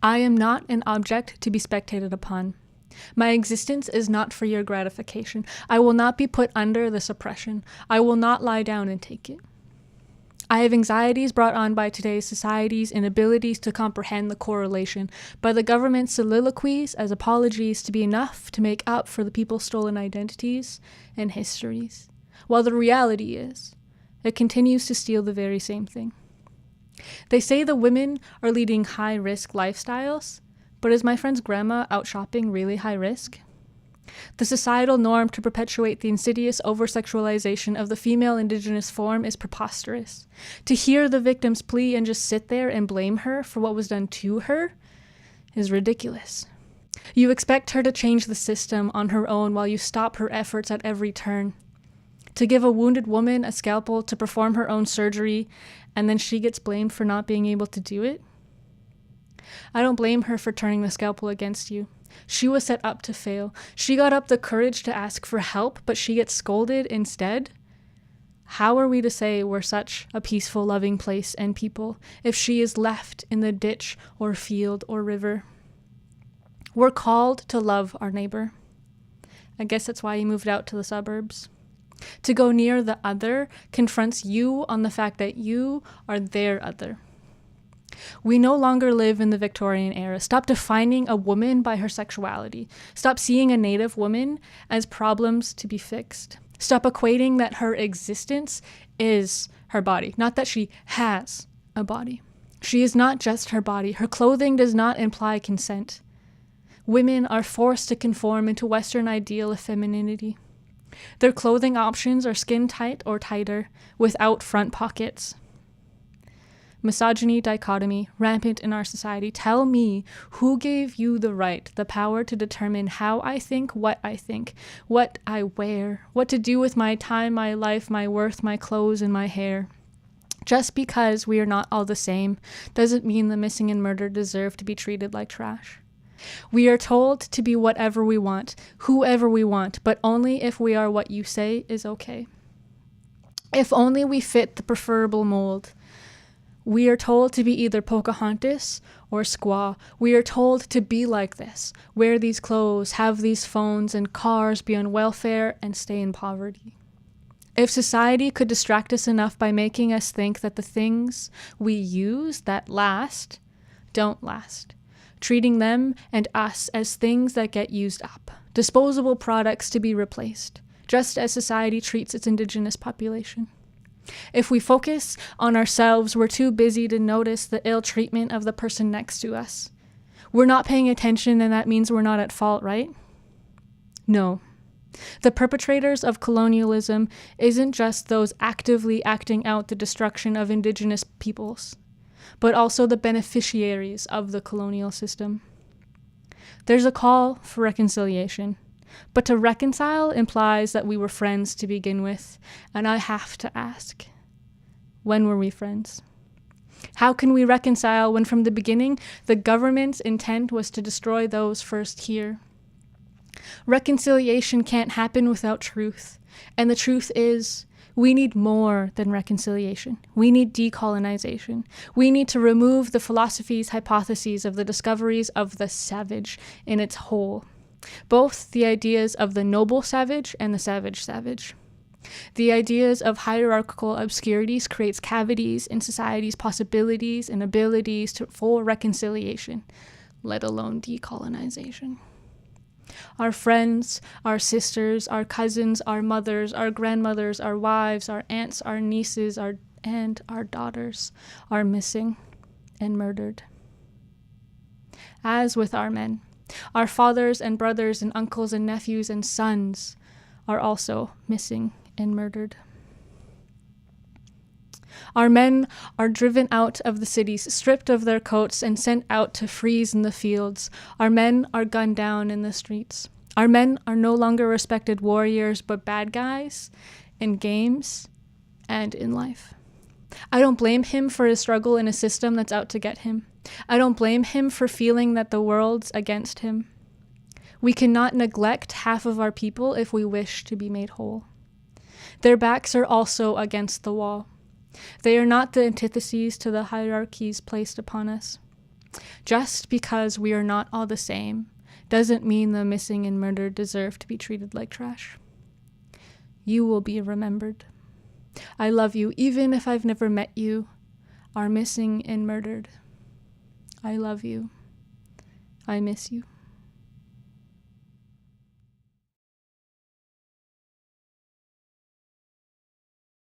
I am not an object to be spectated upon. My existence is not for your gratification. I will not be put under this oppression. I will not lie down and take it. I have anxieties brought on by today's society's inabilities to comprehend the correlation, by the government's soliloquies as apologies to be enough to make up for the people's stolen identities and histories, while the reality is, it continues to steal the very same thing. They say the women are leading high-risk lifestyles, but is my friend's grandma out shopping really high risk? The societal norm to perpetuate the insidious over-sexualization of the female indigenous form is preposterous. To hear the victim's plea and just sit there and blame her for what was done to her is ridiculous. You expect her to change the system on her own while you stop her efforts at every turn. To give a wounded woman a scalpel to perform her own surgery, and then she gets blamed for not being able to do it? I don't blame her for turning the scalpel against you. She was set up to fail. She got up the courage to ask for help, but she gets scolded instead. How are we to say we're such a peaceful, loving place and people if she is left in the ditch or field or river? We're called to love our neighbor. I guess that's why you moved out to the suburbs. To go near the other confronts you on the fact that you are their other. We no longer live in the Victorian era. Stop defining a woman by her sexuality. Stop seeing a Native woman as problems to be fixed. Stop equating that her existence is her body, not that she has a body. She is not just her body. Her clothing does not imply consent. Women are forced to conform into Western ideal of femininity. Their clothing options are skin tight or tighter, without front pockets. Misogyny, dichotomy, rampant in our society. Tell me, who gave you the right, the power to determine how I think, what I wear, what to do with my time, my life, my worth, my clothes, and my hair? Just because we are not all the same doesn't mean the missing and murdered deserve to be treated like trash. We are told to be whatever we want, whoever we want, but only if we are what you say is okay. If only we fit the preferable mold. We are told to be either Pocahontas or Squaw. We are told to be like this, wear these clothes, have these phones and cars, be on welfare, and stay in poverty. If society could distract us enough by making us think that the things we use that last don't last, treating them and us as things that get used up, disposable products to be replaced, just as society treats its indigenous population. If we focus on ourselves, we're too busy to notice the ill treatment of the person next to us. We're not paying attention, and that means we're not at fault, right? No. The perpetrators of colonialism isn't just those actively acting out the destruction of indigenous peoples, but also the beneficiaries of the colonial system. There's a call for reconciliation. But to reconcile implies that we were friends to begin with, and I have to ask, when were we friends? How can we reconcile when from the beginning the government's intent was to destroy those first here? Reconciliation can't happen without truth, and the truth is, we need more than reconciliation. We need decolonization. We need to remove the philosophy's hypotheses of the discoveries of the savage in its whole. Both the ideas of the noble savage and the savage savage. The ideas of hierarchical obscurities creates cavities in society's possibilities and abilities for reconciliation, let alone decolonization. Our friends, our sisters, our cousins, our mothers, our grandmothers, our wives, our aunts, our nieces, and our daughters are missing and murdered. As with our men, our fathers and brothers and uncles and nephews and sons are also missing and murdered. Our men are driven out of the cities, stripped of their coats, and sent out to freeze in the fields. Our men are gunned down in the streets. Our men are no longer respected warriors, but bad guys in games and in life. I don't blame him for his struggle in a system that's out to get him. I don't blame him for feeling that the world's against him. We cannot neglect half of our people if we wish to be made whole. Their backs are also against the wall. They are not the antitheses to the hierarchies placed upon us. Just because we are not all the same doesn't mean the missing and murdered deserve to be treated like trash. You will be remembered. I love you, even if I've never met you, are missing and murdered. I love you. I miss you.